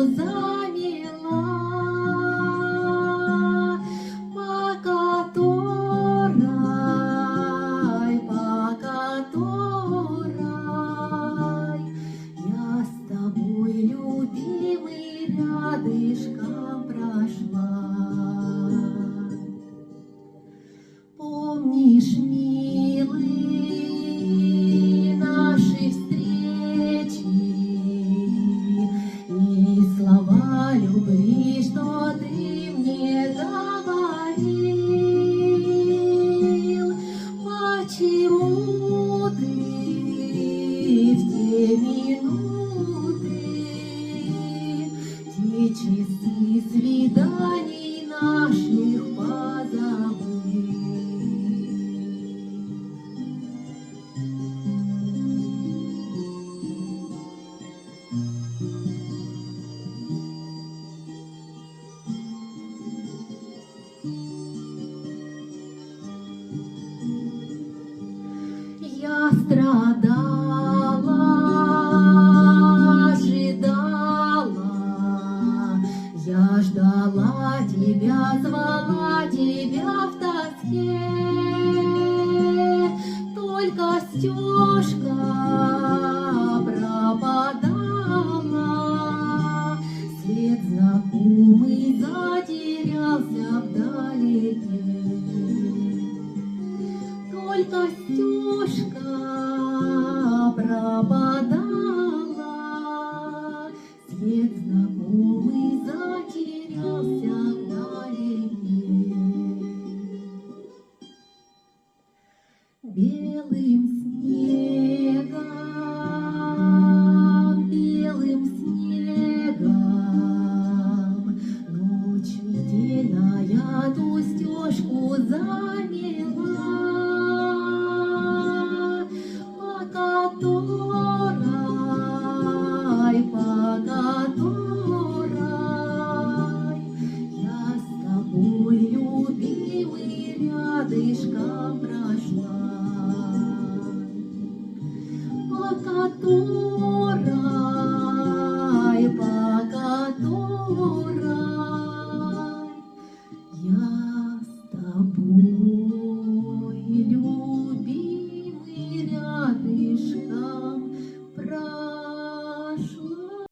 замела, по которой я с тобой, любимый, рядышком прошла. Помнишь, милый, наши встречи и слова любви, что ты мне говорил? Почему ты в те минуты, те часы свиданий наших позабыл? Я страдала, ожидала, я ждала тебя, звала тебя в тоске. Только стежка пропадала, след знакомый затерялся вдалеке. Только стежка пропадала, след знакомый затерялся вдалеке. Белым снегом, ночь метельная ту стежку замела, по которой я с тобой, любимый, рядышком прошла. По которой